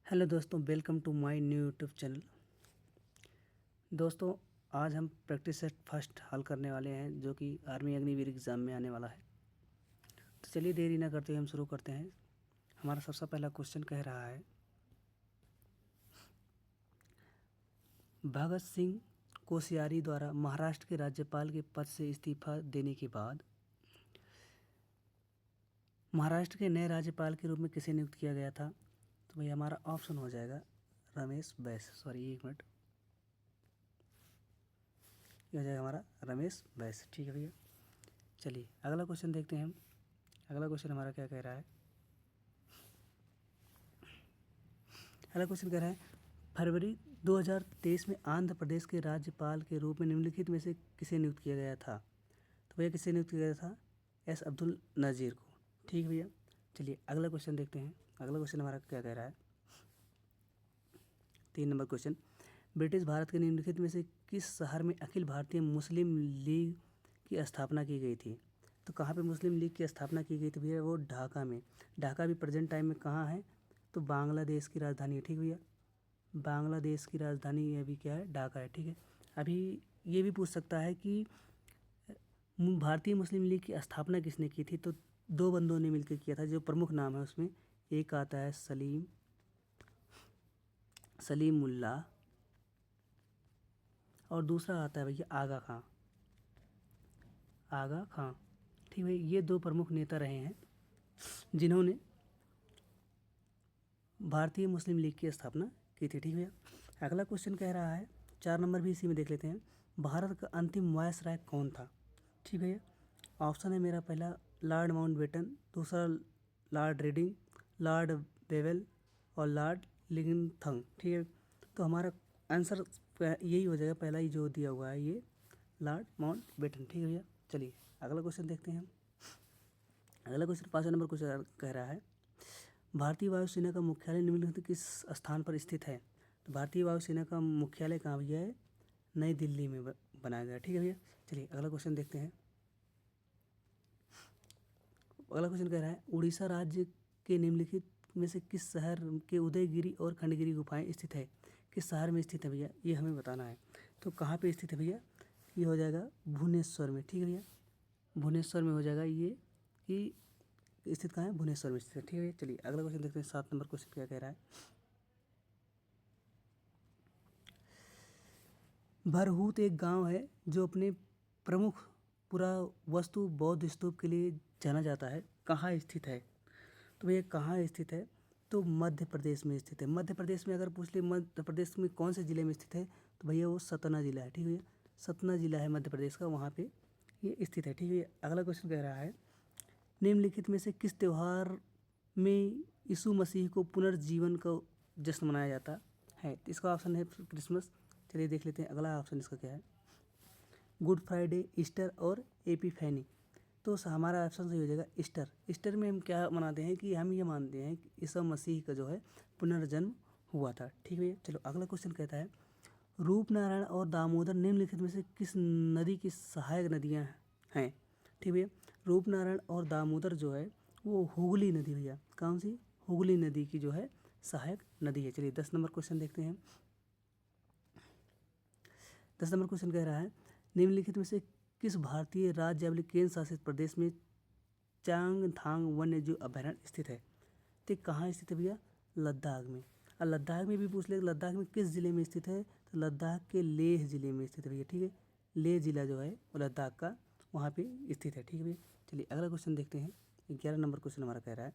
Hello दोस्तों, welcome to my new YouTube channel. दोस्तों, आज हम प्रैक्टिस सेट फर्स्ट हल करने वाले हैं जो कि आर्मी अग्निवीर एग्ज़ाम में आने वाला है। तो चलिए देरी ना करते हुए हम शुरू करते हैं। हमारा सबसे पहला क्वेश्चन कह रहा है, भगत सिंह कोश्यारी द्वारा महाराष्ट्र के राज्यपाल के पद से इस्तीफा देने के बाद महाराष्ट्र के नए राज्यपाल के रूप में किसे नियुक्त किया गया था? तो भाई हमारा ऑप्शन हो जाएगा रमेश बैस। सॉरी, एक मिनट, ये हो जाएगा हमारा रमेश बैस। ठीक है भैया। चलिए अगला क्वेश्चन देखते हैं हम। अगला क्वेश्चन हमारा क्या कह रहा है? अगला क्वेश्चन कह रहा है, फरवरी 2023 में आंध्र प्रदेश के राज्यपाल के रूप में निम्नलिखित में से किसे नियुक्त किया गया था? तो भैया किसे नियुक्त किया गया था? एस अब्दुल नज़ीर को। ठीक है भैया। चलिए अगला क्वेश्चन देखते हैं। अगला क्वेश्चन हमारा क्या कह रहा है? 3 नंबर क्वेश्चन, ब्रिटिश भारत के निम्नलिखित में से किस शहर में अखिल भारतीय मुस्लिम लीग की स्थापना की गई थी? तो कहाँ पे मुस्लिम लीग की स्थापना की गई थी भैया? वो ढाका में। ढाका भी प्रेजेंट टाइम में कहाँ है? तो बांग्लादेश की राजधानी है। ठीक भैया, बांग्लादेश की राजधानी अभी क्या है? ढाका है। ठीक है। अभी ये भी पूछ सकता है कि भारतीय मुस्लिम लीग की स्थापना किसने की थी? तो 2 बंदों ने मिलकर किया था। जो प्रमुख नाम है उसमें एक आता है सलीमुल्लाह और दूसरा आता है भैया आगा खां। ठीक है, ये 2 प्रमुख नेता रहे हैं जिन्होंने भारतीय मुस्लिम लीग की स्थापना की थी। ठीक है। अगला क्वेश्चन कह रहा है, 4 नंबर भी इसी में देख लेते हैं, भारत का अंतिम वायसराय कौन था? ठीक है। ऑप्शन है मेरा पहला लॉर्ड माउंटबेटन, दूसरा लॉर्ड रेडिंग, लॉर्ड बेवेल और लॉर्ड लिंगथंग। ठीक है। तो हमारा आंसर यही हो जाएगा, पहला ही जो दिया हुआ है ये लॉर्ड माउंटबेटन। ठीक है भैया। चलिए अगला क्वेश्चन देखते हैं हम। अगला क्वेश्चन 5 नंबर क्वेश्चन कह रहा है, भारतीय वायुसेना का मुख्यालय निम्नलिखित किस स्थान पर स्थित है? तो भारतीय वायुसेना का मुख्यालय कहाँ भैया है? नई दिल्ली में बनाया गया। ठीक है भैया। चलिए अगला क्वेश्चन देखते हैं। अगला क्वेश्चन कह रहा है, उड़ीसा राज्य के निम्नलिखित में से किस शहर के उदयगिरी और खंडगिरी गुफाएं स्थित है? किस शहर में स्थित है भैया? ये हमें बताना है। तो कहाँ पे स्थित है भैया? ये हो जाएगा भुवनेश्वर में। ठीक है भैया, भुवनेश्वर में हो जाएगा ये, कि स्थित कहाँ है? भुवनेश्वर में स्थित है। ठीक है। चलिए अगला क्वेश्चन देखते हैं। 7 नंबर क्वेश्चन क्या कह रहा है, भरहूत एक गांव है जो अपने प्रमुख पुरावस्तु बौद्ध स्तूप के लिए जाना जाता है। कहाँ स्थित है? तो भैया कहाँ स्थित है? तो मध्य प्रदेश में स्थित है। मध्य प्रदेश में अगर पूछ ले मध्य प्रदेश में कौन से ज़िले में स्थित है, तो भैया वो सतना ज़िला है। ठीक है भैया, सतना ज़िला है मध्य प्रदेश का, वहाँ पे ये स्थित है। ठीक है। अगला क्वेश्चन कह रहा है, निम्नलिखित में से किस त्यौहार में यीशु मसीह को पुनर्जीवन का जश्न मनाया जाता है? तो इसका ऑप्शन है क्रिसमस। चलिए देख लेते हैं अगला ऑप्शन इसका क्या है, गुड फ्राइडे, ईस्टर और एपिफैनी। तो हमारा ऑप्शन सही हो जाएगा ईस्टर। ईस्टर में हम क्या मनाते हैं कि हम ये मानते हैं कि ईसा मसीह का जो है पुनर्जन्म हुआ था। ठीक है। चलो अगला क्वेश्चन कहता है, रूपनारायण और दामोदर निम्नलिखित में से किस नदी की सहायक नदियाँ हैं? ठीक भैया, रूपनारायण और दामोदर जो है वो हुगली नदी भैया, कौन सी? हुगली नदी की जो है सहायक नदी है। चलिए 10 नंबर क्वेश्चन देखते हैं। 10 नंबर क्वेश्चन कह रहा है, निम्नलिखित में से किस भारतीय राज्य या केंद्र शासित प्रदेश में चांगथांग वन्य जीव अभयारण्य स्थित है? तो कहाँ स्थित है भैया? लद्दाख में। और लद्दाख में भी पूछ ले लद्दाख में किस ज़िले में स्थित है, तो लद्दाख के लेह ज़िले में स्थित है भैया। ठीक है, लेह ज़िला जो है वो लद्दाख का वहाँ पे स्थित है। ठीक है भैया। चलिए अगला क्वेश्चन देखते हैं। 11 नंबर क्वेश्चन हमारा कह रहा है,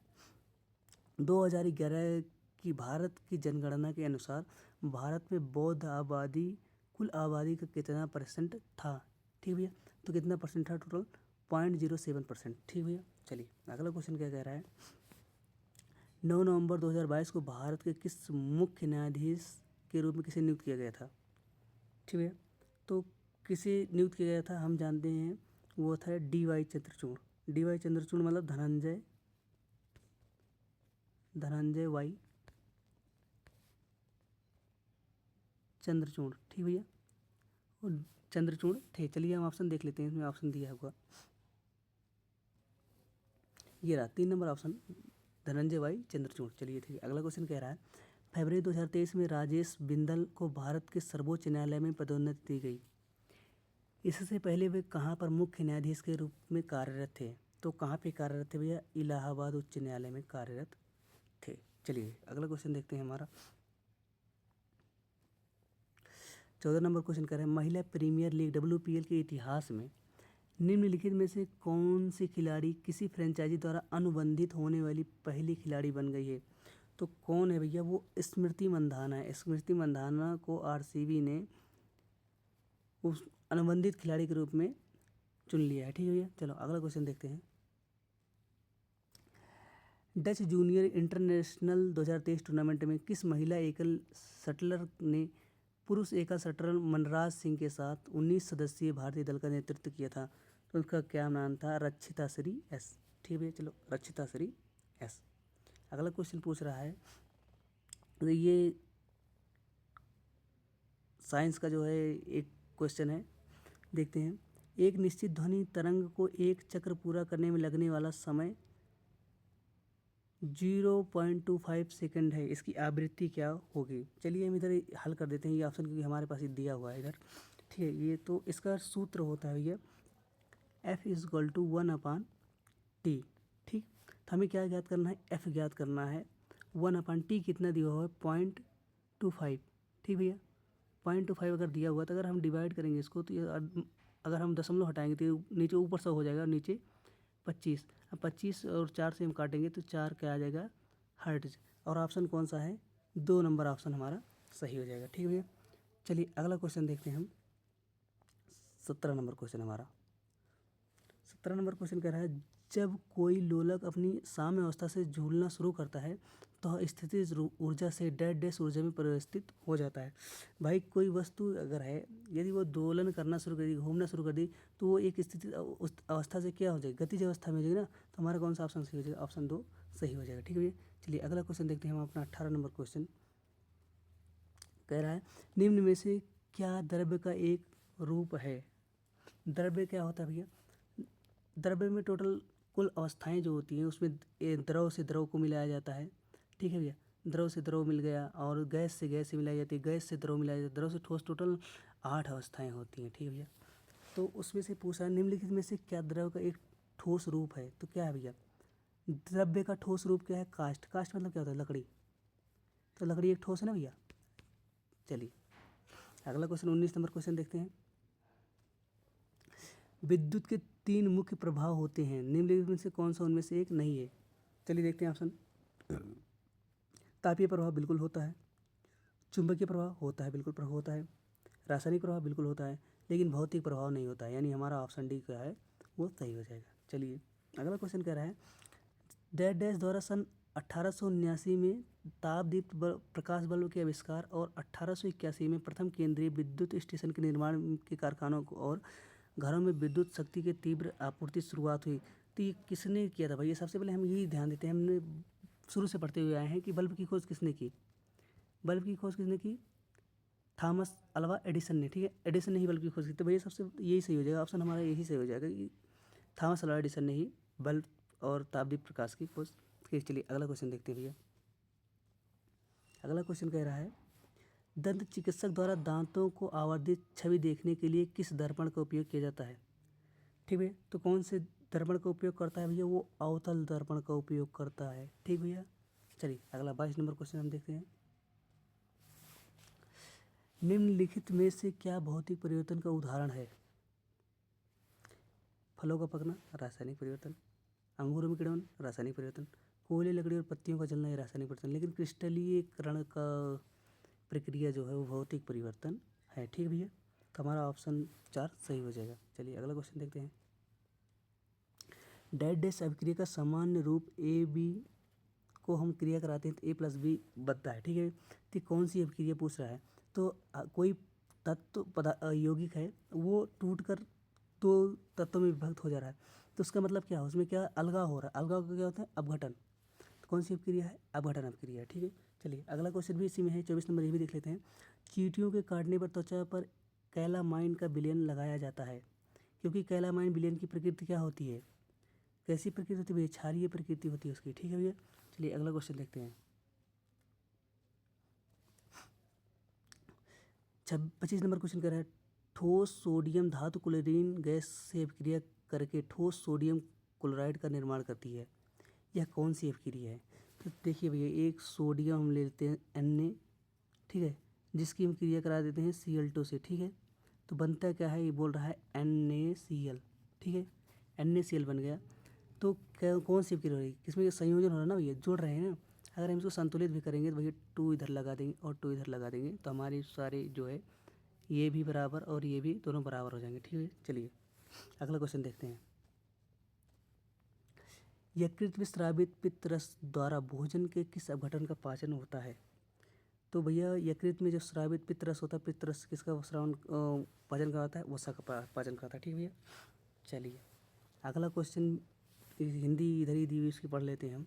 2011 की भारत की जनगणना के अनुसार भारत में बौद्ध आबादी कुल आबादी का कितना परसेंट था? ठीक भैया, तो कितना परसेंट था टोटल? 0.07%। ठीक भैया। चलिए अगला क्वेश्चन क्या कह रहा है, 9 नवंबर 2022 को भारत के किस मुख्य न्यायाधीश के रूप में किसे नियुक्त किया गया था? ठीक है, तो किसे नियुक्त किया गया था हम जानते हैं, वो था DY चंद्रचूड़। DY चंद्रचूड़ मतलब धनंजय वाई चंद्रचूड़। ठीक भैया, और चंद्रचूड़ थे। चलिए हम ऑप्शन देख लेते हैं, इसमें ऑप्शन दिया होगा, ये रहा 3 number option, Dhananjaya Y Chandrachud. चलिए ठीक है। अगला क्वेश्चन कह रहा है, फरवरी 2023 में राजेश बिंदल को भारत के सर्वोच्च न्यायालय में पदोन्नति दी गई। इससे पहले वे कहाँ पर मुख्य न्यायाधीश के रूप में कार्यरत थे? तो कहाँ पे कार्यरत थे भैया? इलाहाबाद उच्च न्यायालय में कार्यरत थे। चलिए अगला क्वेश्चन देखते हैं हमारा। 14 नंबर क्वेश्चन कर रहे हैं, महिला प्रीमियर लीग WPL के इतिहास में निम्नलिखित में से कौन सी खिलाड़ी किसी फ्रेंचाइजी द्वारा अनुबंधित होने वाली पहली खिलाड़ी बन गई है? तो कौन है भैया? वो स्मृति मंधाना है। स्मृति मंधाना को RCB ने उस अनुबंधित खिलाड़ी के रूप में चुन लिया है। ठीक है भैया, चलो अगला क्वेश्चन देखते हैं। डच जूनियर इंटरनेशनल 2023 टूर्नामेंट में किस महिला एकल शटलर ने पुरुष एकल शटलर मनराज सिंह के साथ 19 सदस्यीय भारतीय दल का नेतृत्व किया था? तो उसका क्या नाम था? रक्षिता श्री एस। ठीक है, चलो रक्षिता श्री एस। अगला क्वेश्चन पूछ रहा है, तो ये साइंस का जो है एक क्वेश्चन है, देखते हैं। एक निश्चित ध्वनि तरंग को एक चक्र पूरा करने में लगने वाला समय 0.25 सेकंड है। इसकी आवृत्ति क्या होगी? चलिए हम इधर हल कर देते हैं ये ऑप्शन, क्योंकि हमारे पास ये दिया हुआ है इधर। ठीक है, ये तो इसका सूत्र होता है भैया F=1/T। ठीक, तो हमें क्या ज्ञात करना है? F ज्ञात करना है। 1/T कितना दिया हुआ है? 0.25। ठीक भैया, 0.25 अगर दिया हुआ तो अगर हम डिवाइड करेंगे इसको, तो ये अगर हम दशमलव हटाएंगे तो नीचे ऊपर 100 हो जाएगा, नीचे 25। अब 25 और 4 से हम काटेंगे तो 4 क्या आ जाएगा? हर्ट्ज। और ऑप्शन कौन सा है? 2 नंबर ऑप्शन हमारा सही हो जाएगा। ठीक है भैया, चलिए अगला क्वेश्चन देखते हैं हम। 17 नंबर क्वेश्चन हमारा। 17 नंबर क्वेश्चन कह रहा है, जब कोई लोलक अपनी साम्य अवस्था से झूलना शुरू करता है तो स्थितिज ऊर्जा से डैश ऊर्जा में परिवर्तित हो जाता है। भाई कोई वस्तु अगर है, यदि वो दोलन करना शुरू कर दी, घूमना शुरू कर दी, तो वो एक स्थिति उस अवस्था से क्या हो जाएगी? गतिज अवस्था में हो जाएगी ना। तो हमारा कौन सा ऑप्शन सही हो जाएगा? ऑप्शन 2 सही हो जाएगा। ठीक है भैया, चलिए अगला क्वेश्चन देखते हैं हम अपना। 18 नंबर क्वेश्चन कह रहा है, निम्न में से क्या द्रव्य का एक रूप है? द्रव्य क्या होता है भैया? द्रव्य में टोटल कुल अवस्थाएं जो होती हैं उसमें द्रव से द्रव को मिलाया जाता है। ठीक है भैया, द्रव से द्रव मिल गया, और गैस से मिलाई जाती है, गैस से द्रव मिलाया जाता है, द्रव से ठोस, टोटल 8 अवस्थाएं होती हैं। ठीक है भैया, तो उसमें से पूछा निम्नलिखित में से क्या द्रव का एक ठोस रूप है? तो क्या है भैया? द्रव्य का ठोस रूप क्या है? काष्ठ। काष्ठ मतलब क्या होता है? लकड़ी। तो लकड़ी एक ठोस है ना भैया। चलिए अगला क्वेश्चन 19 नंबर क्वेश्चन देखते हैं। विद्युत के 3 मुख्य प्रभाव होते हैं, निम्नलिखित में से कौन सा उनमें से एक नहीं है? चलिए देखते हैं ऑप्शन। तापीय प्रभाव बिल्कुल होता है, चुंबकीय प्रभाव होता है, बिल्कुल प्रभाव होता है, रासायनिक प्रभाव बिल्कुल होता है, लेकिन भौतिक प्रभाव नहीं होता है। यानी हमारा ऑप्शन डी क्या है? वो सही हो जाएगा। चलिए अगला क्वेश्चन कह रहा है, डैश डैश द्वारा सन 1879 में तापदीप्त प्रकाश बल्ब के आविष्कार और 1881 में प्रथम केंद्रीय विद्युत स्टेशन के निर्माण के कारखानों को और घरों में विद्युत शक्ति की तीव्र आपूर्ति शुरुआत हुई। तो ये किसने किया था भाई? ये सबसे पहले हम यही ध्यान देते हैं, हमने शुरू से पढ़ते हुए आए हैं कि बल्ब की खोज किसने की? बल्ब की खोज किसने की? थॉमस अल्वा एडिसन ने। ठीक है, एडिसन ने ही बल्ब की खोज की। तो भैया सबसे यही सही हो जाएगा, ऑप्शन हमारा यही सही हो जाएगा कि थॉमस अल्वा एडिसन ने ही बल्ब और तापदीप्त प्रकाश की खोज की। चलिए अगला क्वेश्चन देखते हैं भैया। अगला क्वेश्चन कह रहा है, दंत चिकित्सक द्वारा दांतों को आवर्धित छवि देखने के लिए किस दर्पण का उपयोग किया जाता है? ठीक है, तो कौन से दर्पण का उपयोग करता है भैया? वो अवतल दर्पण का उपयोग करता है। ठीक भैया, चलिए अगला 22 नंबर क्वेश्चन हम देखते हैं। निम्नलिखित में से क्या भौतिक परिवर्तन का उदाहरण है? फलों का पकना रासायनिक परिवर्तन, अंगूरों में किण्वन रासायनिक परिवर्तन, कोयले लकड़ी और पत्तियों का जलना ये रासायनिक परिवर्तन, लेकिन क्रिस्टलीकरण का प्रक्रिया जो है वो भौतिक परिवर्तन है। ठीक भैया, तो हमारा ऑप्शन 4 सही हो जाएगा। चलिए अगला क्वेश्चन देखते हैं। डैश डैश अभिक्रिया का सामान्य रूप AB को हम क्रिया कराते हैं तो A+B बनता है। ठीक है, तो कौन सी अभिक्रिया पूछ रहा है? तो कोई तत्व यौगिक है, वो टूटकर 2 तत्वों में विभक्त हो जा रहा है, तो उसका मतलब क्या है? उसमें क्या अलगाव हो रहा है? अलगाव का क्या होता है? अपघटन। तो कौन सी अभिक्रिया है? अपघटन अभिक्रिया है। ठीक है, चलिए अगला क्वेश्चन भी इसी में है, 24 नंबर ये भी देख लेते हैं। चींटियों के काटने पर त्वचा पर कैलामाइन का विलयन लगाया जाता है, क्योंकि कैलामाइन विलयन की प्रकृति क्या होती है? कैसी प्रकृति होती है भैया? क्षारीय प्रकृति होती है उसकी। ठीक है भैया, चलिए अगला क्वेश्चन देखते हैं। 25 नंबर क्वेश्चन कह रहा है ठोस सोडियम धातु क्लोरीन गैस से अभिक्रिया करके ठोस सोडियम क्लोराइड का निर्माण करती है। यह कौन सी अभिक्रिया है? तो देखिए भैया, एक सोडियम हम ले लेते हैं Na, ठीक है, जिसकी हम क्रिया करा देते हैं Cl2 से, ठीक है। तो बनता क्या है, ये बोल रहा है NaCl, ठीक है, NaCl बन गया। तो कौन सी अभिक्रिया हो रही है, किसमें संयोजन हो रहा है ना भैया, जुड़ रहे हैं ना। अगर हम इसको संतुलित भी करेंगे तो भैया 2 इधर लगा देंगे और 2 इधर लगा देंगे, तो हमारे सारे जो है ये भी बराबर और ये भी दोनों बराबर हो जाएंगे, ठीक है। चलिए अगला क्वेश्चन देखते हैं। यकृत में स्रावित पित्त रस द्वारा भोजन के किस अपघटन का पाचन होता है? तो भैया यकृत में जो स्रावित पित्त रस होता है, पित्त रस किसका पाचन का होता है, वसा का पाचन का होता है, ठीक है भैया। चलिए अगला क्वेश्चन हिंदी इधर ही दी हुई, इसकी पढ़ लेते हैं हम।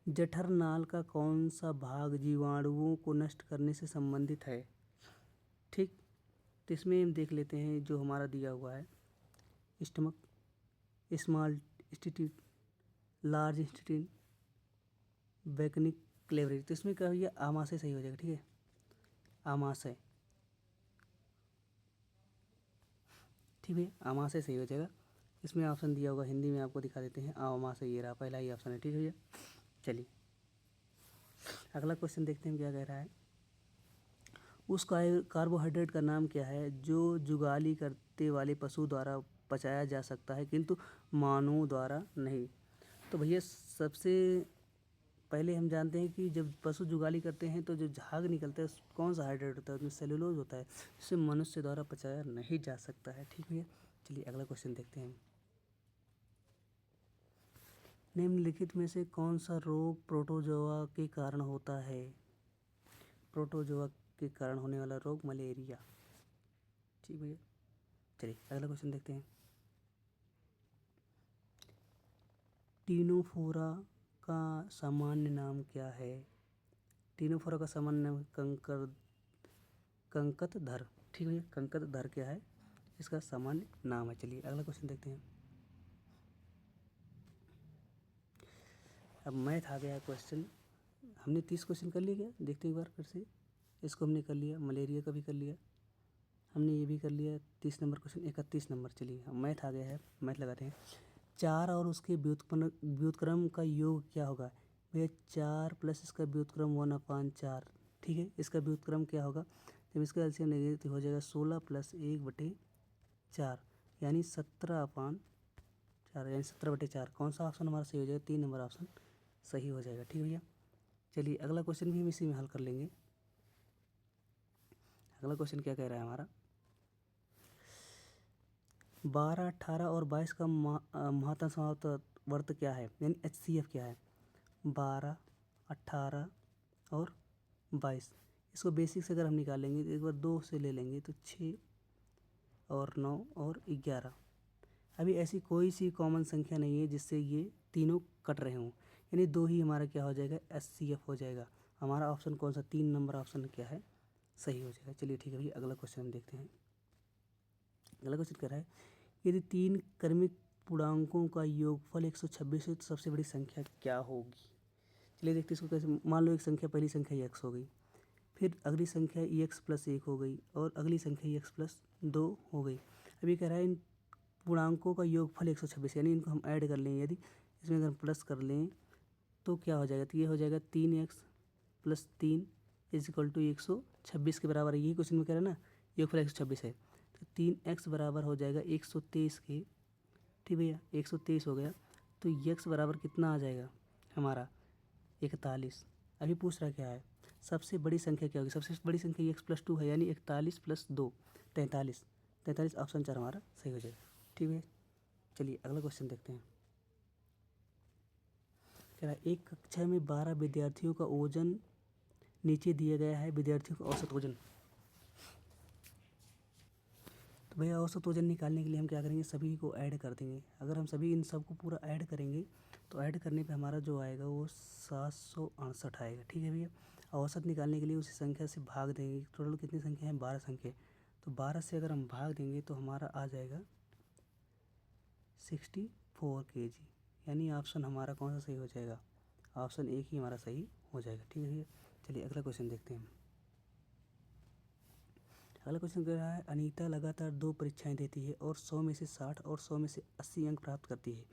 जठर नाल का कौन सा भाग जीवाणुओं को नष्ट करने से संबंधित है? ठीक, तो इसमें हम देख लेते हैं जो हमारा दिया हुआ है, stomach, small intestine, large intestine, वैकनिक क्लेवरी। तो इसमें क्या भैया आमाशय सही हो जाएगा, ठीक है, आमाशय, ठीक है, आमाशय सही हो जाएगा। इसमें ऑप्शन दिया होगा, हिंदी में आपको दिखा देते हैं, आमाशय, ये रहा पहला ही ऑप्शन है, ठीक है भैया। चलिए अगला क्वेश्चन देखते हैं क्या कह रहा है। उस कार्बोहाइड्रेट का नाम क्या है जो जुगाली करते वाले पशु द्वारा पचाया जा सकता है किंतु मानव द्वारा नहीं? तो भैया सबसे पहले हम जानते हैं कि जब पशु जुगाली करते हैं तो जो झाग निकलता है कौन सा हाइड्रेट होता है, उसमें सेलुलोज होता है, जिसे मनुष्य द्वारा पचाया नहीं जा सकता है, ठीक भैया। चलिए अगला क्वेश्चन देखते हैं। निम्नलिखित में से कौन सा रोग प्रोटोजोआ के कारण होता है? प्रोटोजोआ के कारण होने वाला रोग मलेरिया, ठीक भैया। चलिए अगला क्वेश्चन देखते हैं। टीनोफोरा का सामान्य नाम क्या है? टीनोफोरा का सामान्य नाम कंकतधर, ठीक है, कंकतधर क्या है, इसका सामान्य नाम है। चलिए अगला क्वेश्चन देखते हैं। अब मैथ आ गया क्वेश्चन, हमने 30 क्वेश्चन कर लिया क्या, देखते हैं एक बार फिर से। इसको हमने कर लिया, मलेरिया का भी कर लिया, हमने ये भी कर लिया, 30 नंबर क्वेश्चन, 31 नंबर। चलिए अब मैथ आ गया है, मैथ लगाते हैं। 4 और उसके व्युत्क्रम का योग क्या होगा? भैया 4 प्लस इसका व्युत्क्रम 1/4, ठीक है। इसका व्युत्क्रम क्या होगा, जब इसका एलसीएम लेंगे तो हो जाएगा 16 + 1/4 यानी 17/4, यानी 17/4। कौन सा ऑप्शन हमारा सही हो जाएगा? 3 नंबर ऑप्शन सही हो जाएगा, ठीक है भैया। चलिए अगला क्वेश्चन भी हम इसी में हल कर लेंगे। अगला क्वेश्चन क्या कह रहा है हमारा, 12, 18 और 22 का महत्तम समावर्त क्या है, यानी HCF क्या है? 12, 18 और 22, इसको बेसिक से अगर हम निकालेंगे तो एक बार 2 से ले लेंगे तो 6 और 9 और 11। अभी ऐसी कोई सी कॉमन संख्या नहीं है जिससे ये तीनों कट रहे हों, यानी 2 ही हमारा क्या हो जाएगा, HCF हो जाएगा। हमारा ऑप्शन कौन सा, 3 नंबर ऑप्शन क्या है, सही हो जाएगा। चलिए ठीक है भैया अगला क्वेश्चन हम देखते हैं। अगला क्वेश्चन कह रहा है, यदि 3 क्रमिक पूर्णांकों का योगफल 126 है तो सबसे बड़ी संख्या क्या होगी? चलिए देखते हैं इसको कैसे। मान लो एक संख्या, पहली संख्या x हो गई, फिर अगली संख्या x + 1 हो गई और अगली संख्या x + 2 हो गई। अभी कह रहा है इन पूर्णांकों का योगफल 126, यानी इनको हम ऐड कर लें, यदि इसमें अगर हम प्लस कर लें तो क्या हो जाएगा, तो ये हो जाएगा 3x + 3 = 126 के बराबर है। यही क्वेश्चन में कह रहा है ना, योगफल 126 है, तो 3x बराबर हो जाएगा 123 के, ठीक भैया, 123 हो गया। तो x बराबर कितना आ जाएगा हमारा, 41। अभी पूछ रहा क्या है, सबसे बड़ी संख्या क्या होगी? सबसे बड़ी संख्या x + 2 है, यानी 41 + 2 43। 43 ऑप्शन 4 हमारा सही हो जाएगा, ठीक है। चलिए अगला क्वेश्चन देखते हैं। कह रहा है एक कक्षा में 12 विद्यार्थियों का ओजन नीचे दिया गया है, विद्यार्थियों का औसत वजन। तो भैया औसत वजन निकालने के लिए हम क्या करेंगे, सभी को ऐड कर देंगे। अगर हम सभी इन सब को पूरा ऐड करेंगे तो ऐड करने पे हमारा जो आएगा वो 768 आएगा, ठीक है भैया। औसत निकालने के लिए उसी संख्या से भाग देंगे। टोटल कितनी संख्या है, 12 संख्या, तो 12 से अगर हम भाग देंगे तो हमारा आ जाएगा 64 kg, यानी ऑप्शन हमारा कौन सा सही हो जाएगा, ऑप्शन 1 ही हमारा सही हो जाएगा, ठीक है भैया। चलिए अगला क्वेश्चन देखते हैं। अगला क्वेश्चन कह रहा है अनीता लगातार 2 परीक्षाएं देती है और 100 में से 60 और 100 में से 80 अंक प्राप्त करती है।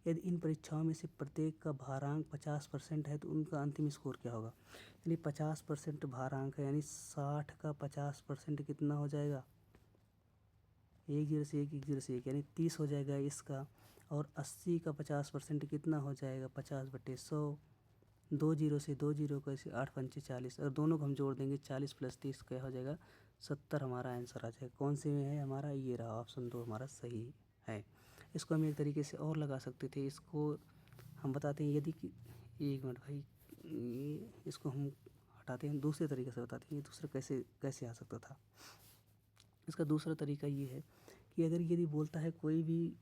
यदि इन परीक्षाओं में से प्रत्येक का भारांक 50% है तो उनका अंतिम स्कोर क्या होगा। यानी 50% भारांक है, यानी 60 का 50% कितना हो जाएगा, 1 0 से 1 1 0 से 1 यानी 30 हो जाएगा इसका। और 80 का 50% कितना हो जाएगा, 50/100। 2 0 से 2 0 कैसे, 8 पंचे 40, और दोनों को हम जोड़ देंगे, 40 + 30 क्या हो जाएगा, 70 हमारा आंसर आ जाएगा। कौन से में है हमारा, ये रहा ऑप्शन 2 हमारा सही है। इसको हम एक तरीके से और लगा सकते थे। इसको हम बताते हैं, यदि कि 1 मिनट भाई, ये इसको हम हटाते हैं, दूसरे तरीके से बताते हैं ये दूसरा कैसे कैसे आ सकता था। इसका दूसरा तरीका ये है कि अगर यदि बोलता है कोई भी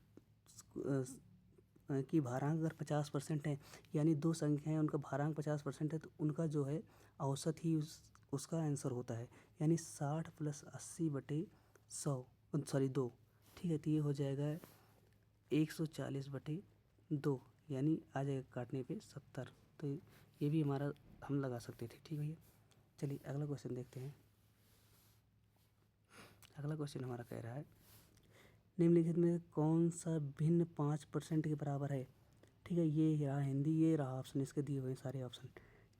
कि भारांक अगर 50% है, यानी 2 संख्याएं उनका भारांक 50% है, तो उनका जो है औसत ही उसका आंसर होता है। यानी 60 + 80/100 सॉरी 2, ठीक है। तो ये हो जाएगा 140/2, यानी आ जाएगा काटने पे 70। तो ये भी हमारा हम लगा सकते थे, ठीक भैया। चलिए अगला क्वेश्चन देखते हैं। अगला क्वेश्चन हमारा कह रहा है निम्नलिखित में कौन सा भिन्न 5% के बराबर है। ठीक है, ये रहा हिंदी, ये रहा ऑप्शन, इसके दिए हुए सारे ऑप्शन।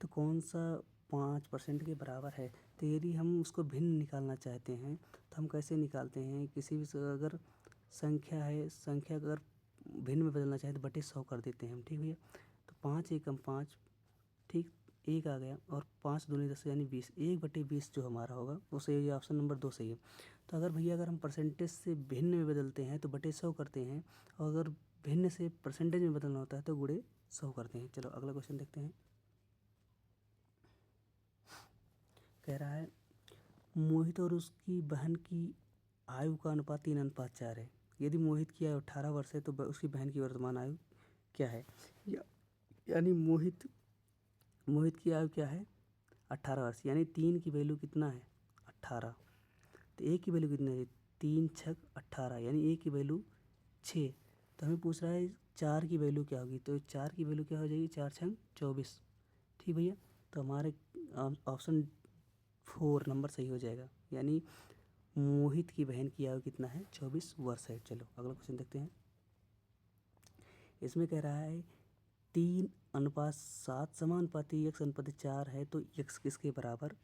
तो कौन सा 5% के बराबर है। तो यदि हम उसको भिन्न निकालना चाहते हैं तो हम कैसे निकालते हैं, किसी भी अगर संख्या है, संख्या अगर भिन्न में बदलना चाहें तो बटे 100 कर देते हैं हम, ठीक भैया। तो 5 एकम 5, ठीक, 1 आ गया, और 5 दूनी 10 यानी 20, 1/20 जो हमारा होगा वो सही है, ऑप्शन नंबर 2 सही है। तो अगर भैया अगर हम परसेंटेज से भिन्न में बदलते हैं तो बटे 100 करते हैं, और अगर भिन्न से परसेंटेज में बदलना होता है तो गुणे 100 करते हैं। चलो अगला क्वेश्चन देखते हैं। कह रहा है मोहित और उसकी बहन की आयु का अनुपात 3:4 है। यदि मोहित की आयु 18 वर्ष है तो उसकी बहन की वर्तमान आयु क्या है। यानी मोहित की आयु क्या है, 18 वर्ष, यानी 3 की वैल्यू कितना है, 18। तो ए की वैल्यू कितना है, 3 छक 18, यानी ए की वैल्यू 6। तो हमें पूछ रहा है 4 की वैल्यू क्या होगी। तो 4 की वैल्यू क्या हो जाएगी, 4 छक 24, ठीक भैया। तो हमारे ऑप्शन 4 नंबर सही हो जाएगा। यानी मोहित की बहन की आयु कितना है, 24 वर्ष है। चलो अगला क्वेश्चन देखते हैं। इसमें कह रहा है 3:7 समानुपाती x/4 है तो x किसके बराबर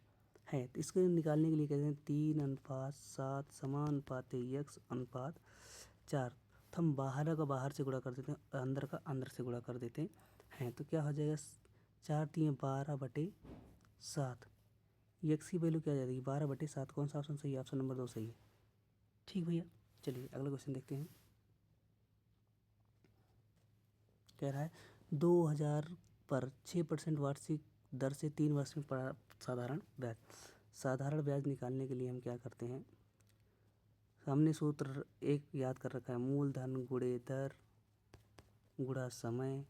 है। तो इसको निकालने के लिए कहते हैं 3:7 समानुपाती x/4। तो हम बाहर का बाहर से गुणा कर देते हैं, अंदर का अंदर से गुणा कर देते हैं। तो क्या हो जाएगा, 4 3 12/7। एक्स की वैल्यू क्या आ जाएगी, 12/7। कौन सा ऑप्शन सही है, ऑप्शन नंबर 2 सही है, ठीक भैया। चलिए अगला क्वेश्चन देखते हैं। कह रहा है 2000 पर 6% वार्षिक दर से 3 वर्ष में साधारण ब्याज। साधारण ब्याज निकालने के लिए हम क्या करते हैं, हमने सूत्र एक याद कर रखा है, मूलधन गुणे दर गुणा समय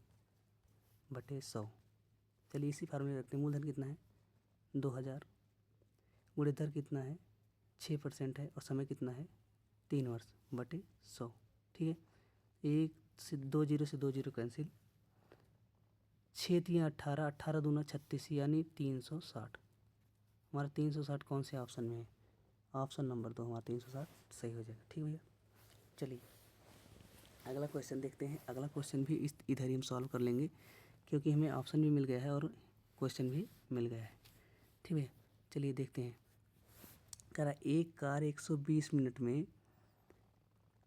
बटे 100। चलिए इसी फार्मूले रखते हैं। मूलधन कितना है 2000, गुणे दर कितना है 6% है, और समय कितना है 3 वर्ष बटे 100, ठीक है। 1 से 2 0 से 2 0 कैंसिल, 6 3 18, 18 दूना 36, यानी 360। हमारा 360 कौन से ऑप्शन में है, ऑप्शन नंबर 2 हमारा 360 सही हो जाएगा, ठीक भैया। चलिए अगला क्वेश्चन देखते हैं। अगला क्वेश्चन भी इधर ही हम सॉल्व कर लेंगे, क्योंकि हमें ऑप्शन भी मिल गया है और क्वेश्चन भी मिल गया है, ठीक है। चलिए देखते हैं। कह रहा एक कार 120 मिनट में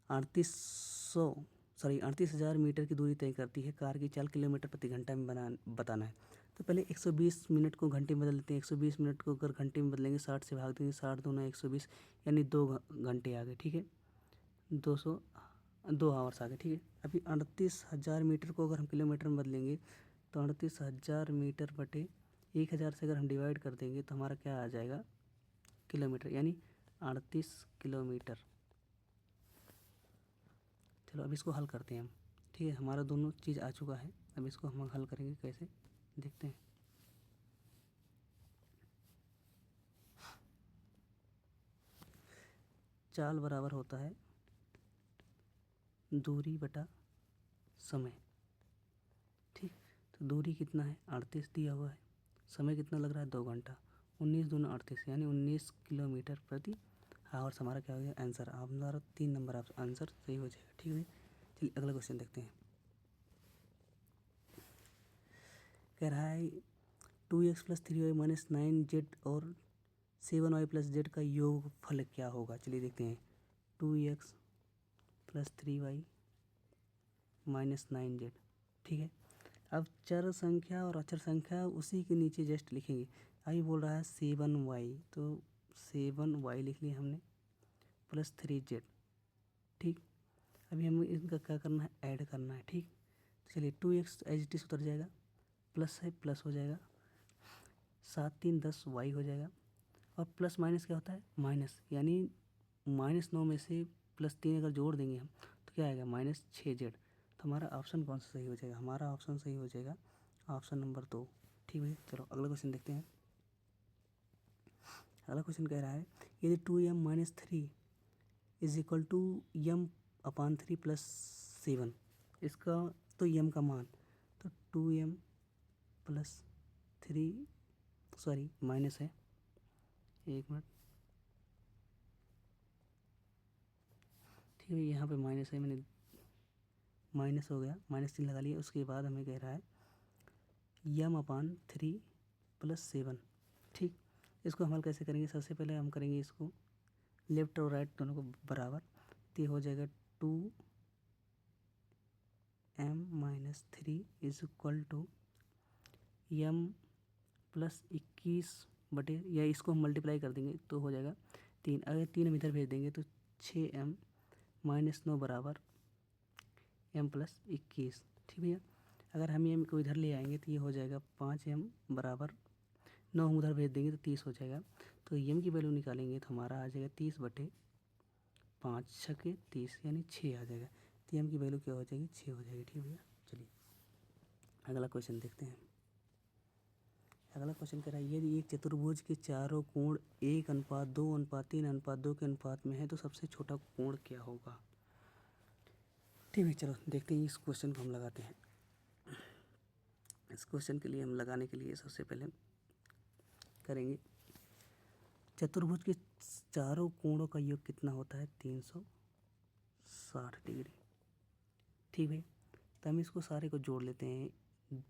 38,000 मीटर की दूरी तय करती है। कार की चाल किलोमीटर प्रति घंटा में बताना है। तो पहले 120 मिनट को घंटे में बदल देते हैं। 120 मिनट को अगर घंटे में बदलेंगे 60 से भाग देंगे, 60 दूना 120, यानी 2 घंटे आ गए, ठीक है। 2 आवर्स आ गए, ठीक है। अभी 38,000 मीटर को अगर हम किलोमीटर में बदलेंगे तो 38,000 मीटर बटे 1000 से अगर हम डिवाइड कर देंगे तो हमारा क्या आ जाएगा, किलोमीटर, यानी 38 किलोमीटर। चलो अब इसको हल करते हैं हम, ठीक है। हमारा दोनों चीज़ आ चुका है, अब इसको हम हल करेंगे कैसे, देखते हैं। चाल बराबर होता है दूरी बटा समय, ठीक। तो दूरी कितना है 38 दिया हुआ है, समय कितना लग रहा है 2 घंटा, 19 दूना 38, यानी 19 किलोमीटर प्रति और हमारा क्या हो गया आंसर। हमारा 3 नंबर आप आंसर सही हो जाएगा। ठीक है, चलिए अगला क्वेश्चन देखते हैं। कह रहा है 2x + 3y - 9z और 7y + z का योग फल क्या होगा। चलिए देखते हैं। 2x + 3y - 9z। ठीक है, अब चर संख्या और अचर संख्या उसी के नीचे जस्ट लिखेंगे। अभी बोल रहा है 7y, तो 7y लिख लिया हमने + 3z। ठीक, अभी हमें इनका क्या करना है, ऐड करना है। ठीक, चलिए 2x एज इट इज उतर जाएगा, प्लस है प्लस हो जाएगा, 7 3 10 y हो जाएगा। और प्लस माइनस क्या होता है, माइनस, यानी -9 में से +3 अगर जोड़ देंगे हम तो क्या आएगा -6z। तो हमारा ऑप्शन कौन सा सही हो जाएगा, हमारा ऑप्शन सही हो जाएगा ऑप्शन नंबर 2। ठीक है, चलो अगला क्वेश्चन देखते हैं। अगला क्वेश्चन कह रहा है यदि 2m - 3 = m/3 + 7, इसका तो m का मान, तो 2m + 3 सॉरी माइनस है, एक मिनट। ठीक है, यहाँ पे माइनस है, मैंने माइनस हो गया, -3 लगा लिया। उसके बाद हमें कह रहा है m/3 + 7। ठीक, इसको हम हल कैसे करेंगे, सबसे पहले हम करेंगे इसको लेफ्ट और राइट दोनों को बराबर, तो ये हो जाएगा 2m - 3 = m + 21 बटे, या इसको हम मल्टीप्लाई कर देंगे तो हो जाएगा 3। अगर 3 हम इधर भेज देंगे तो 6m - 9 बराबर m + 21। ठीक भैया, अगर हम m को इधर ले आएंगे तो ये हो जाएगा 5m बराबर 9, हम उधर भेज देंगे तो 30 हो जाएगा। तो m की वैल्यू निकालेंगे तो हमारा आ जाएगा 30 बटे 5 6 30, यानी 6 आ जाएगा। तो m की वैल्यू क्या हो जाएगी, 6 हो जाएगी। ठीक भैया, चलिए अगला क्वेश्चन देखते हैं। अगला क्वेश्चन कह रहा है यदि एक चतुर्भुज के चारों कोण 1:2:3:2 के अनुपात में है तो सबसे छोटा कोण क्या होगा। ठीक है, चलो देखते हैं, इस क्वेश्चन को हम लगाते हैं। इस क्वेश्चन के लिए हम लगाने के लिए सबसे पहले करेंगे चतुर्भुज के चारों कोणों का योग कितना होता है, 360 डिग्री। ठीक है, तो हम इसको सारे को जोड़ लेते हैं।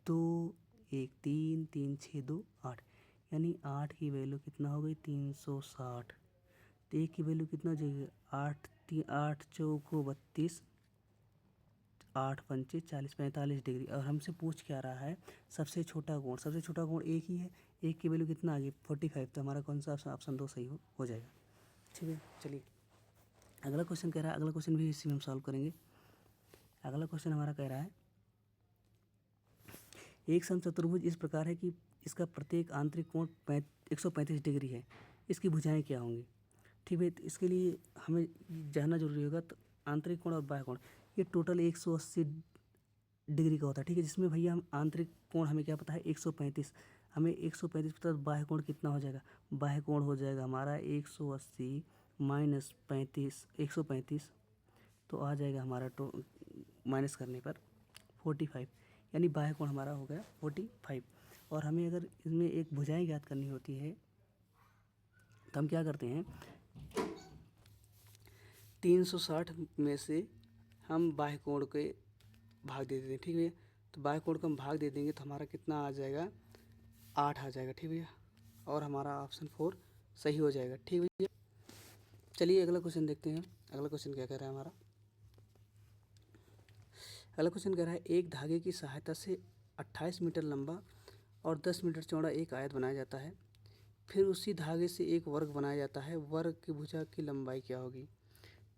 2 1 3 3 6 2 8, यानी 8 की वैल्यू कितना हो गई 360। तो 1 की वैल्यू कितना हो जाएगी 8 8 चौको 32, 8 पंचे 40 45 डिग्री। और हमसे पूछ क्या रहा है सबसे छोटा कोण, सबसे छोटा कोण एक ही है, एक की वैल्यू कितना आ गई 45। तो हमारा कौन सा ऑप्शन, ऑप्शन 2 सही हो जाएगा। ठीक है, चलिए अगला क्वेश्चन कह रहा है, अगला क्वेश्चन भी इसी में हम सॉल्व करेंगे। अगला क्वेश्चन हमारा कह रहा है एक समचतुर्भुज इस प्रकार है कि इसका प्रत्येक आंतरिक कोण 135 डिग्री है, इसकी भुजाएं क्या होंगी। ठीक है, तो इसके लिए हमें जानना जरूरी होगा। तो आंतरिक कोण और बाह्य कोण ये टोटल 180 डिग्री का होता है। ठीक है, जिसमें भैया हम आंतरिक कोण हमें क्या पता है 135, हमें 135 पता है, बाह्य कोण कितना हो जाएगा, बाह्य कोण हो जाएगा हमारा 180 - 35 135, तो आ जाएगा हमारा माइनस करने पर 45, यानी बाह्य कोण हमारा हो गया 45। और हमें अगर इसमें एक भुजाएं ज्ञात करनी होती है तो हम क्या करते हैं 360 में से हम बाह्य कोण के भाग दे देते हैं। ठीक है, तो बाह्य कोण को हम भाग दे देंगे तो हमारा कितना आ जाएगा 8 आ जाएगा। ठीक भैया, और हमारा ऑप्शन 4 सही हो जाएगा। ठीक भैया, चलिए अगला क्वेश्चन देखते हैं। अगला क्वेश्चन क्या कह रहा है हमारा, अगला क्वेश्चन कह रहा है एक धागे की सहायता से 28 मीटर लंबा और 10 मीटर चौड़ा एक आयत बनाया जाता है, फिर उसी धागे से एक वर्ग बनाया जाता है, वर्ग की भुजा की लंबाई क्या होगी।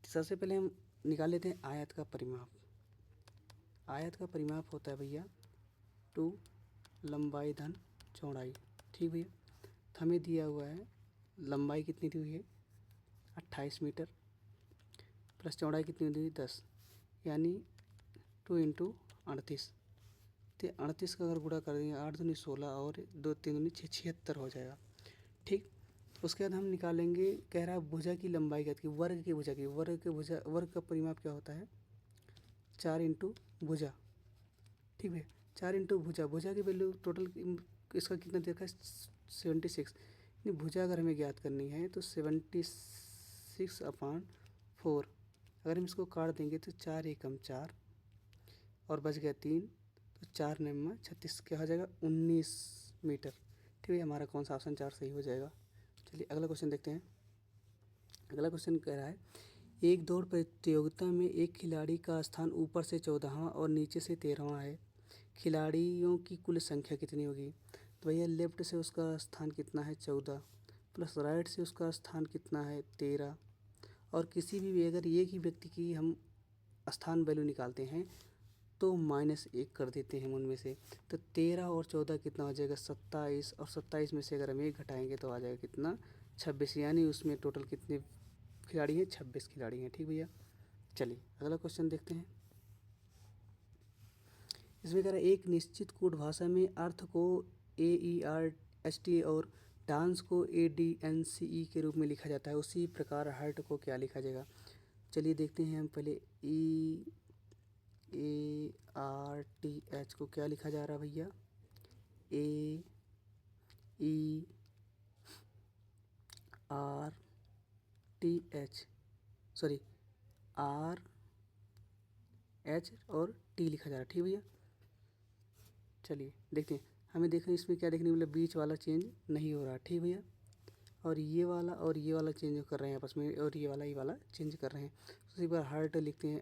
सबसे पहले हम निकाल लेते हैं आयत का परिमाप। आयत का परिमाप होता है भैया 2 लंबाई धन चौड़ाई। ठीक भैया, तो हमें दिया हुआ है लंबाई कितनी दी हुई है 28 मीटर, प्लस चौड़ाई कितनी दी हुई 10, यानी 2 × 38। तो 38 का अगर गुणा कर देंगे 8 दूनी 16 और 2 3 दूनी 6 76 हो जाएगा। ठीक, उसके बाद हम निकालेंगे, कह रहा है भुजा की लंबाई क्या थी, वर्ग की भुजा की, वर्ग का परिमाप क्या होता है 4 × भुजा। ठीक है, 4 × भुजा, भुजा की वैल्यू टोटल इसका कितना देखा है 76, यानी भुजा अगर हमें ज्ञात करनी है तो 76 6/4। अगर हम इसको काट देंगे तो 4 एकम 4 और बच गया 3, तो 4 9 36 क्या हो जाएगा 19 मीटर। ठीक है, हमारा कौन सा ऑप्शन 4 सही हो जाएगा। चलिए अगला क्वेश्चन देखते हैं। अगला क्वेश्चन कह रहा है, एक दौड़ प्रतियोगिता में एक खिलाड़ी का स्थान ऊपर से 14वां और नीचे से 13वां है। खिलाड़ियों की कुल संख्या कितनी होगी। तो भैया लेफ्ट से उसका स्थान कितना है 14 प्लस राइट से उसका स्थान कितना है 13, और किसी भी अगर एक ही व्यक्ति की हम स्थान वैल्यू निकालते हैं तो -1 कर देते हैं उनमें से। तो 13 और 14 कितना हो जाएगा 27, और 27 में से अगर हम 1 घटाएंगे तो आ जाएगा कितना 26, यानी उसमें टोटल कितने खिलाड़ी हैं 26 खिलाड़ी हैं। ठीक भैया। चलिए अगला क्वेश्चन देखते हैं। इसमें कह रहा है, एक निश्चित कोड भाषा में अर्थ को AERST और डांस को ADNCE के रूप में लिखा जाता है, उसी प्रकार हर्ट को क्या लिखा जाएगा। चलिए देखते हैं हम पहले EARTH को क्या लिखा जा रहा है भैया, AERTH सॉरी RH और T लिखा जा रहा है। ठीक भैया। चलिए देखते हैं, हमें देखना इसमें क्या देखने मतलब बीच वाला चेंज नहीं हो रहा। ठीक भैया। और ये वाला चेंज कर रहे हैं आपस में, और ये वाला चेंज कर रहे हैं। तो इसी बार हार्ट लिखते हैं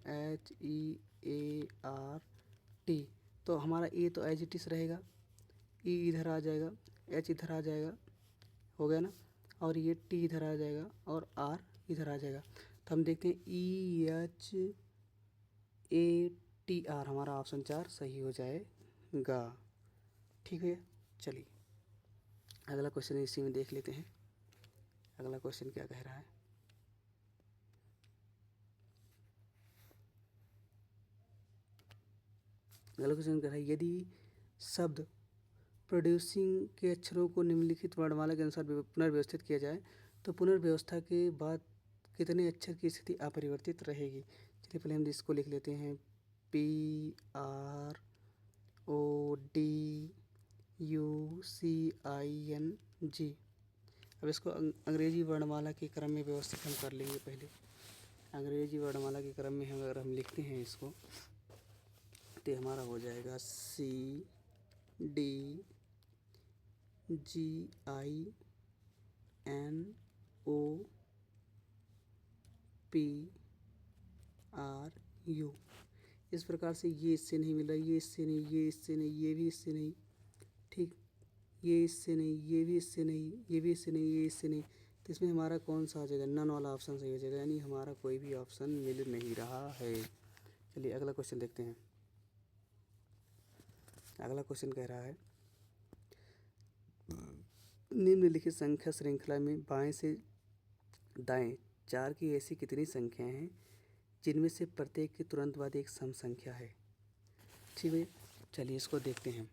HEART। तो हमारा ए तो एज इट इज रहेगा, ई इधर आ जाएगा, एच इधर आ जाएगा, हो गया ना, और ये टी इधर आ जाएगा और आर इधर आ जाएगा। तो हम देखते हैं EHATR, हमारा ऑप्शन 4 सही हो जाएगा। ठीक है। चलिए अगला क्वेश्चन इसी में देख लेते हैं। अगला क्वेश्चन क्या कह रहा है। अगला क्वेश्चन कह रहा है, यदि शब्द प्रोड्यूसिंग के अक्षरों को निम्नलिखित वर्णमाला के अनुसार पुनर्व्यवस्थित किया जाए तो पुनर्व्यवस्था के बाद कितने अक्षर की स्थिति अपरिवर्तित रहेगी। चलिए पहले हम इसको लिख लेते हैं PRODUCING। अब इसको अंग्रेजी वर्णमाला के क्रम में व्यवस्थित हम कर लेंगे। पहले अंग्रेजी वर्णमाला के क्रम में अगर हम लिखते हैं इसको तो हमारा हो जाएगा CDGINOPRU। इस प्रकार से ये इससे नहीं मिल रहा, ये इससे नहीं, ये इससे नहीं, ये भी इससे नहीं, ठीक, ये इससे नहीं, ये भी इससे नहीं, ये भी इससे नहीं, ये इससे नहीं। तो इसमें हमारा कौन सा आ जाएगा, नन वाला ऑप्शन सही हो जाएगा, यानी हमारा कोई भी ऑप्शन मिल नहीं रहा है। चलिए अगला क्वेश्चन देखते हैं। अगला क्वेश्चन कह रहा है, निम्नलिखित संख्या श्रृंखला में बाएं से दाएं 4 की ऐसी कितनी संख्याएं हैं जिनमें से प्रत्येक के तुरंत बाद एक सम संख्या है। ठीक है, चलिए इसको देखते हैं।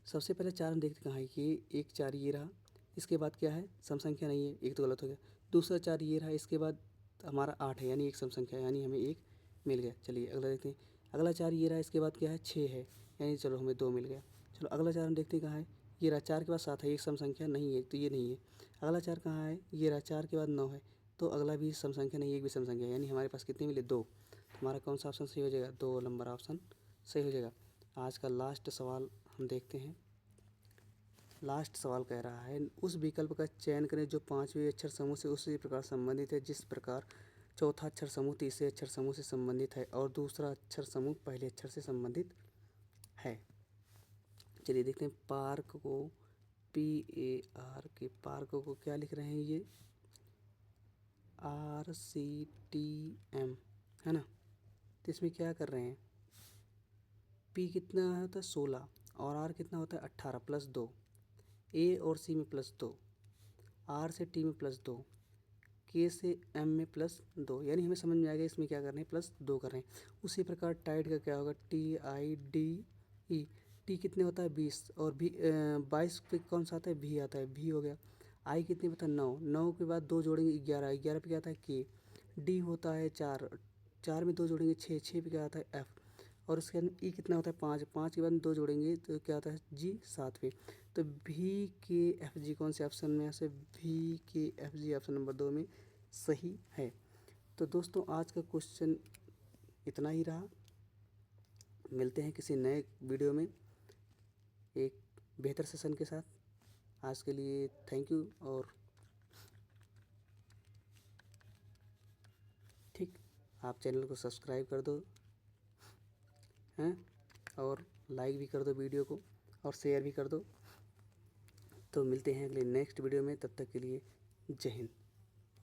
सबसे पहले 4 हम देखते कहाँ है कि एक 4 ये रहा, इसके बाद क्या है सम संख्या नहीं है, एक तो गलत हो गया। दूसरा 4 ये रहा, इसके बाद हमारा 8 है, यानी एक सम संख्या है, यानी हमें 1 मिल गया। चलिए अगला देखते हैं। अगला 4 ये रहा, इसके बाद क्या है 6 है, यानी चलो हमें 2 मिल गया। चलो अगला 4 हम देखते हैं कहाँ है, ये रहा 4 के बाद 7 है, एक सम संख्या नहीं है, तो ये नहीं है। अगला 4 कहाँ है, ये रहा 4 के बाद 9 है, तो अगला भी सम संख्या नहीं, एक भी सम संख्या है, यानी हमारे पास कितने मिले 2। हमारा कौन सा ऑप्शन सही हो जाएगा, 2 नंबर ऑप्शन सही हो जाएगा। आज का लास्ट सवाल हम देखते हैं। लास्ट सवाल कह रहा है, उस विकल्प का चयन करें जो 5वें अक्षर समूह से उसी प्रकार संबंधित है जिस प्रकार चौथा अक्षर समूह तीसरे अक्षर समूह से संबंधित है और दूसरा अक्षर समूह पहले अक्षर से संबंधित है। चलिए देखते हैं। पार्क को PAR के पार्क को क्या लिख रहे हैं, ये RCTM है ना। तो इसमें क्या कर रहे हैं, P कितना होता है 16 और R कितना होता है 18 प्लस 2, A और C में +2, R से T में +2, K से M में +2, यानी हमें समझ में आ गया इसमें क्या कर रहे हैं +2 कर रहे हैं। उसी प्रकार टाइड का क्या होगा TIDE, T कितने होता है 20 और भी 22 पे कौन सा आता है V आता है, V हो गया। I कितने पता 9, 9 के बाद 2 जोड़ेंगे 11, 11 पे क्या आता है K। D होता है 4, 4 में 2 जोड़ेंगे 6, 6 पे क्या आता है F। और उसके बाद ई कितना होता है 5, 5 के बाद 2 जोड़ेंगे तो क्या होता है जी 7वें। तो भी के एफ जी कौन से ऑप्शन में से भी के एफ जी ऑप्शन नंबर 2 में सही है। तो दोस्तों आज का क्वेश्चन इतना ही रहा। मिलते हैं किसी नए वीडियो में एक बेहतर सेशन के साथ। आज के लिए थैंक यू और ठीक, आप चैनल को सब्सक्राइब कर दो हैं और लाइक भी कर दो वीडियो को और शेयर भी कर दो। तो मिलते हैं अगले नेक्स्ट वीडियो में, तब तक के लिए जय हिंद।